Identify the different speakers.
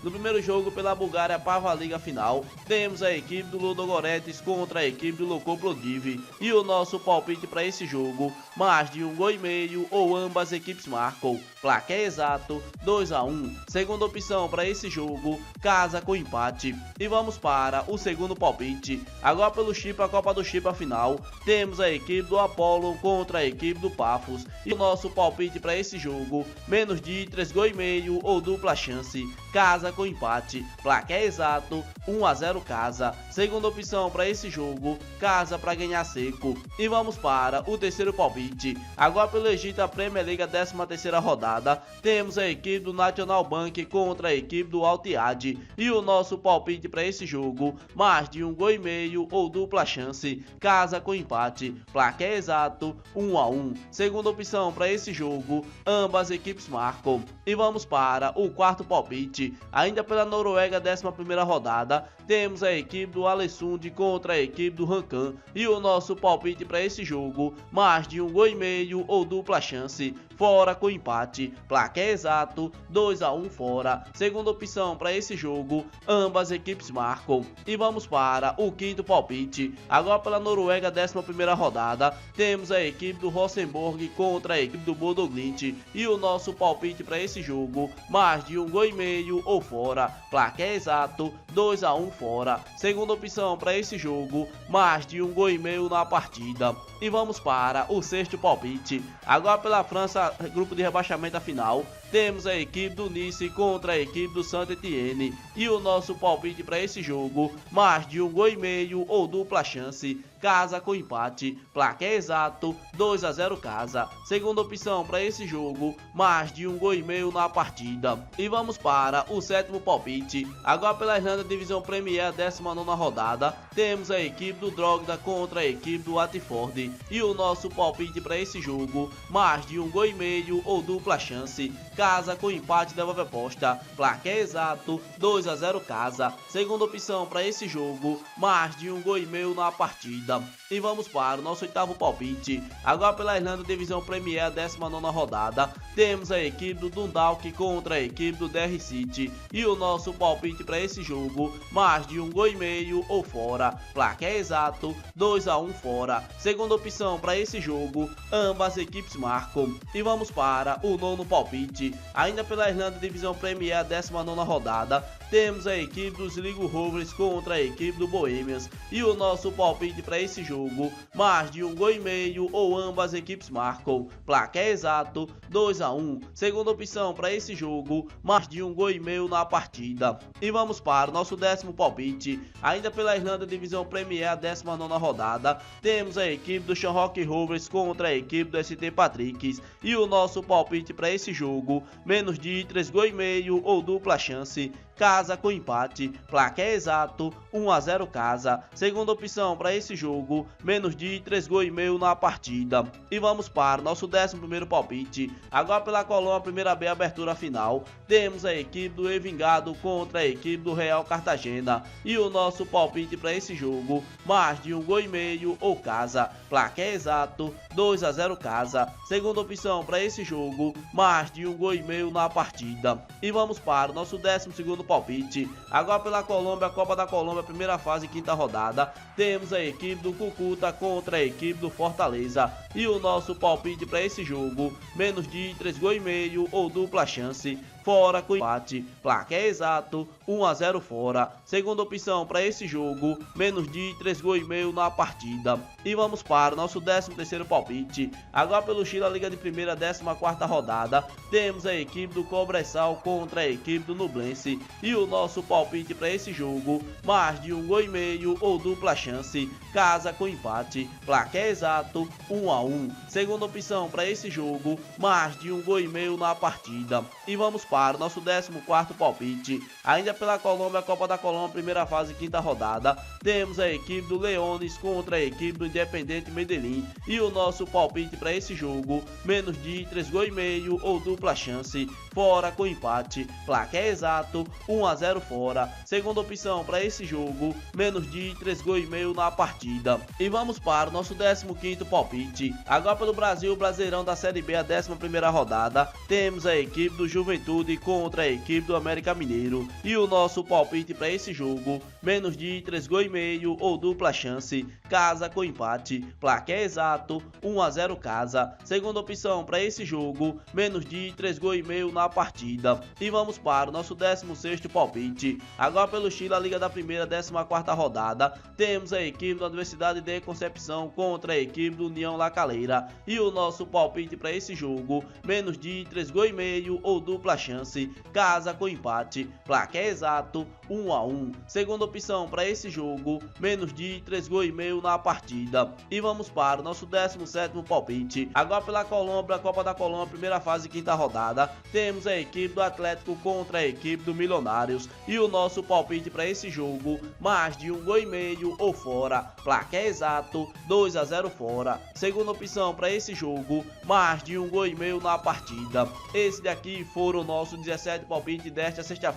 Speaker 1: No primeiro jogo pela Bulgária para a Liga Final, temos a equipe do Ludogorets contra a equipe do Lokoplodiv. E o nosso palpite para esse jogo, mais de 1,5 gols ou ambas equipes marcam. Placar exato 2-1. Segunda opção para esse jogo, casa com empate. E vamos para o segundo palpite. Agora pelo Chipre, a Copa do Chipre final, temos a equipe do Apollo contra a equipe do Paphos. E o nosso palpite para esse jogo, menos de 3,5 gols ou dupla chance, casa com empate. Placar exato 1-0 casa. Segunda opção para esse jogo, casa para ganhar seco. E vamos para o terceiro palpite. Agora pelo Egito, a Premier League, 13ª rodada, temos a equipe do National Bank contra a equipe do Al Ittihad. E o nosso palpite para esse jogo, mais de 1,5 gols ou dupla chance, casa com empate. Placar exato 1-1. Segunda opção para esse jogo, ambas equipes marcam. E vamos para o quarto palpite. Ainda pela Noruega, 11ª rodada, temos a equipe do Alesund contra a equipe do Hankan. E o nosso palpite para esse jogo, mais de 1,5 gols ou dupla chance, fora com empate. Placar exato 2-1 fora. Segunda opção para esse jogo, ambas equipes marcam. E vamos para o quinto palpite. Agora pela Noruega, 11ª rodada, temos a equipe do Rosenborg contra a equipe do Bodo Glimt. E o nosso palpite para esse jogo, mais de 1,5 gols ou fora. Placar exato 2-1 fora. Segunda opção para esse jogo, mais de 1,5 gols na partida. E vamos para o sexto palpite. Agora pela França, grupo de rebaixamento final, temos a equipe do Nice contra a equipe do Saint-Étienne. E o nosso palpite para esse jogo, mais de 1,5 gols ou dupla chance, casa com empate. Placar exato 2-0 casa. Segunda opção para esse jogo, mais de 1,5 gols na partida. E vamos para o sétimo palpite. Agora pela Irlanda, divisão Premier, 19ª rodada, temos a equipe do Drogheda contra a equipe do Watford. E o nosso palpite para esse jogo, mais de 1,5 gols ou dupla chance, casa com empate, devolve aposta. Placar exato 2-0 casa. Segunda opção para esse jogo, mais de 1,5 gols na partida. E vamos para o nosso oitavo palpite. Agora pela Irlanda, divisão Premier, 19ª rodada, temos a equipe do Dundalk contra a equipe do Derry City. E o nosso palpite para esse jogo, mais de 1,5 gols ou fora. Placar exato 2-1 fora. Segunda opção para esse jogo, ambas equipes marcam. E vamos para o nono palpite. Ainda pela Irlanda, divisão Premier, 19ª rodada, temos a equipe dos Sligo Rovers contra a equipe do Bohemians. E o nosso palpite para esse jogo, mais de 1,5 gols ou ambas equipes marcam. Placar exato 2-1. Segunda opção para esse jogo, mais de 1,5 gols na partida. E vamos para o nosso décimo palpite. Ainda pela Irlanda, divisão Premier, 19ª rodada, temos a equipe do Shamrock Rovers contra a equipe do ST Patricks. E o nosso palpite para esse jogo, menos de 3,5 gols ou dupla chance, casa com empate. Placar exato 1-0 casa. Segunda opção para esse jogo, menos de 3,5 gols na partida. E vamos para o nosso 11º palpite. Agora pela Colômbia, primeira B, abertura final, temos a equipe do Envigado contra a equipe do Real Cartagena. E o nosso palpite para esse jogo, mais de 1,5 gols ou casa. Placar exato 2-0 casa. Segunda opção para esse jogo, mais de 1,5 gols na partida. E vamos para o nosso 12º palpite. Agora pela Colômbia, Copa da Colômbia, primeira fase, quinta rodada, temos a equipe do Cúcuta contra a equipe do Fortaleza. E o nosso palpite para esse jogo, menos de 3,5 gols ou dupla chance, fora com empate. Placar exato 1-0 fora. Segunda opção para esse jogo, menos de 3,5 gols na partida. E vamos para o nosso 13º palpite. Agora pelo Chile, a Liga de Primeira, 14ª rodada, temos a equipe do Cobressal contra a equipe do Nublense. E o nosso palpite para esse jogo, mais de 1,5 gols ou dupla chance, casa com empate. Placar exato 1-1. Segunda opção para esse jogo, mais de 1,5 gols na partida. E vamos para o nosso 14º palpite. Ainda pela Colômbia, Copa da Colômbia, primeira fase, quinta rodada, temos a equipe do Leones contra a equipe do Independente Medellín. E o nosso palpite para esse jogo, menos de 3,5 gols ou dupla chance, fora com empate. Placar exato 1-0 fora. Segunda opção para esse jogo, menos de 3,5 gols na partida. E vamos para o nosso 15º palpite. palpite. Agora pelo Brasil, Brasileirão da Série B, a 11ª rodada, temos a equipe do Juventude contra a equipe do América Mineiro. E o nosso palpite para esse jogo, menos de 3,5 gols ou dupla chance, casa com empate, placar exato, 1-0 casa. Segunda opção para esse jogo, menos de 3,5 gols na partida. E vamos para o nosso 16º palpite. Agora pelo Chile, a Liga da Primeira, 14ª rodada, temos a equipe da Universidade de Concepção contra a equipe do União La Calera. E o nosso palpite para esse jogo, menos de 3,5 gols ou dupla chance, casa com empate, placar exato, 1-1. Segunda opção para esse jogo, menos de 3,5 gols na partida. E vamos para o nosso 17º palpite. Agora pela Colômbia, Copa da Colômbia, primeira fase, 5ª rodada, temos a equipe do Atlético contra a equipe do Milionários. E o nosso palpite para esse jogo, mais de 1,5 gols ou fora, placar exato, 2-0 fora. Segunda opção para esse jogo, mais de 1,5 gols na partida. Esse daqui foram o nosso 17 palpite desta sexta-feira.